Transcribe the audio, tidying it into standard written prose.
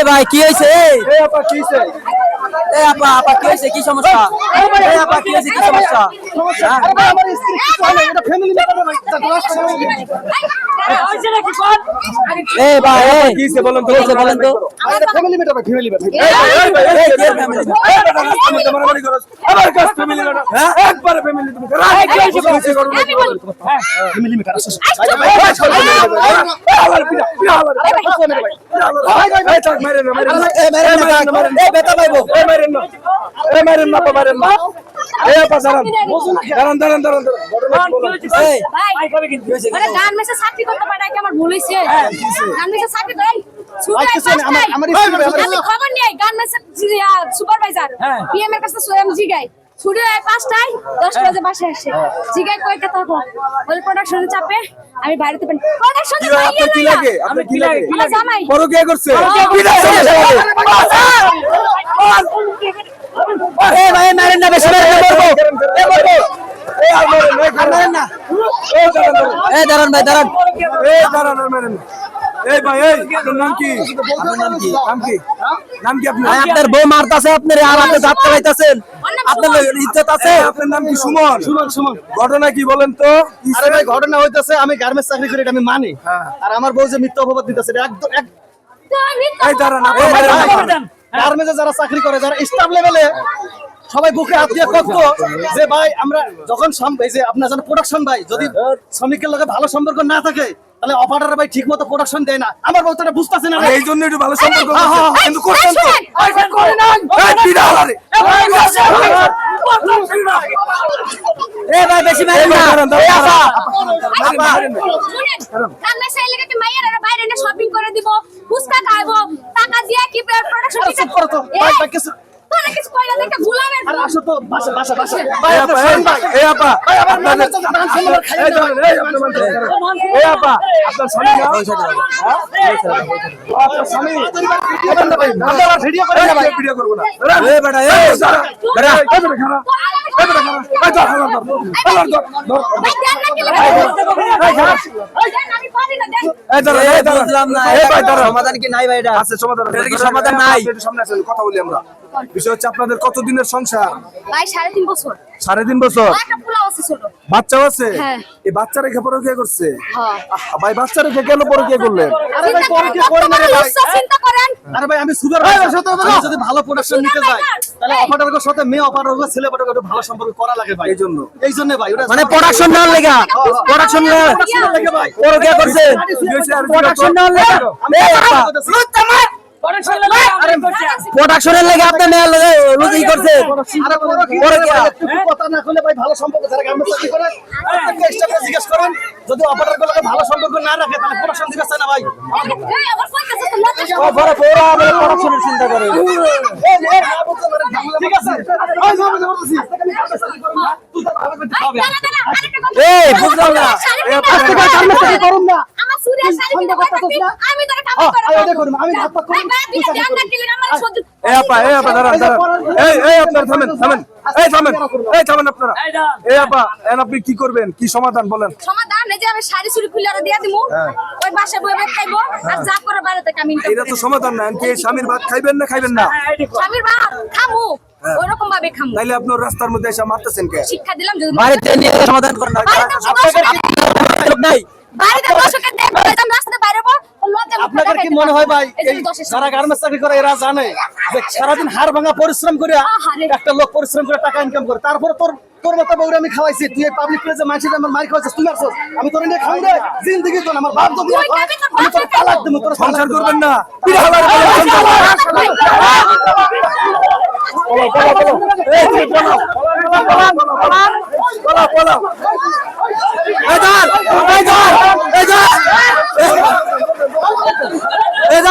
ভাই কি হয়েছে? কি সমস্যা? কি হয়েছে? কি সমস্যা? বলেন তো। সুপারভাইজার পিএম এর কাছে জিগাই ছুটি হয় 5টায় 10টা বাজে বাসায় আসে জিগাই কয়টা থাকো বলে প্রোডাকশনে চাপে আমি বাইরেতে প্রোডাকশনে কি লাগে আপনি কি লাগে জামাই বড় কে করছে ভাই মারেন না বেশি মারেন না দাঁড়ান ভাই দাঁড়ান মারেন এই ভাই আপনার নাম কি? নাম কি আপনার? আপনার বউ মারতাছে আপনার আর আপনি দাঁত চালাইতাছেন আপনার ইজ্জত আছে? আপনার নাম কি? সুমন। ঘটনা কি বলেন তো? আরে ভাই ঘটনা হইতাছে আমি গার্মেন্টস চাকরি করি এটা আমি মানি আর আমার বউ যে মিথ্যা অপবাদ দিতেছে একদম এই দাঁড়ান গার্মেন্টসে যারা চাকরি করে যারা স্টাফ লেভেলে সবাই বুকে হাত দিয়ে কত যে ভাই আমরা যখন এই যে আপনার যেন প্রোডাকশন ভাই যদি শ্রমিকের লগে ভালো সম্পর্ক না থাকে তাহলে অপারেটর ভাই ঠিক মতো প্রোডাকশন দেয় না আমার বউ তো এটা বুঝতাছে না এই জন্য একটু ভালো সম্পর্ক কিন্তু করছেন তো ভাই বেশি মারেন না শপিং করে দিব ফুচকা খাইবো টাকা দিয়ে কি প্রোডাকশন কিছু কইলা দেখে গুলামের আর আসো তো বাসা এই আপা আপনার স্বামী না আপনার স্বামী আপনারা ভিডিও করে না ভাই ভিডিও করব না এই বেটা সমাধান কি নাই ভাই? এটা আছে সমাধান সমাধান নাই। সামনে আসেন কথা বলি আমরা। বিষয় হচ্ছে আপনাদের কতদিনের সংসার? ভাই 3.5 বছর 3.5 বছর। একটা পোলাও আছে ছোট বাচ্চাও আছে? হ্যাঁ। এই বাচ্চা রেখে পরকিয়া করছে? হ্যাঁ। ভাই বাচ্চা রেখে কেন পরকিয়া করলেন? আরে ভাই পরকিয়া করে না রে ভাই চিন্তা করেন আরে ভাই আমি সুপারভাইজার যদি ভালো প্রোডাকশন নিতে যাই তাহলে অপারেটরের সাথে মেয়ে অপারেটরের ছেলে অপারেটর ভালো সম্পর্ক করা লাগে ভাই এই জন্য ভাই ওটা মানে প্রোডাকশন না লাগা প্রোডাকশন না লাগে ভাই পরকিয়া করছে প্রোডাকশন না লাগা প্রোডাকশনের লাগে আপনি মেয়ে লুজি করছে আরে পরকিয়া কথা না কইলে ভাই ভালো সম্পর্ক যারা গার্মেন্টস চাকরি করে প্রত্যেকটা স্টাফে জিজ্ঞেস করেন যদি অপারেটরের লগে ভালো সম্পর্ক না রাখে তাহলে প্রোডাকশন দিবে না ভাই এই আবার কইতাছে তোমরা প্রোডাকশনের চিন্তা করে ঠিক আছে ওই যাবো বলতেছি এই বুঝলাম না আজকে গার্মেন্টস চাকরি করুন না আমার সুরিয়া শাড়ি কিনে কইতাছি আমি তোরে কাপড় করে আয় দেখুন আমি হাত পা করি ধ্যান না দিলে আমার সহ্য এই আপা দাঁড়ান এই আপনারা থামেন আপনারা এই আপা আপনি কি করবেন? কি সমাধান বলেন? সমাধান এই যে আমি শাড়ি চুরি খুলে আর দিয়া দিমু ওই বাসায় বইবে খাইবো আর যা করে বাইরে থেকে আমি এটা তো সমাধান না। কি স্বামীর ভাত খাইবেন না খাইবেন না? স্বামীর ভাত খামু ওরকম ভাবে খামু তাইলে আপনার রাস্তার মধ্যে এসে মারতেছেন কে? শিক্ষা দিলাম যদি বাড়িতে নিয়ে সমাধান করেন না নাই বাড়িতে দর্শকের দেখবো একদম রাস্তাতে বাইরে পড় লজ্জা আপনাদের কি মনে হয় ভাই যারা গার্মেন্টস চাকরি করে এরা জানে যে সারাদিন হাড় ভাঙা পরিশ্রম করে একটা লোক পরিশ্রম করে টাকা ইনকাম করে তারপর তোর মতো বউরে আমি খাওয়াইছি তুই পাবলিক প্লেসে মাইছিস আমার মার খাওয়াইছিস তুই আসছিস আমি তোর নিয়ে খাই রে জিন্দেগি তো আমার বাপ তো বিয়া খায় আমি তোর তালাক দেব তোর সংসার করবেন না? এই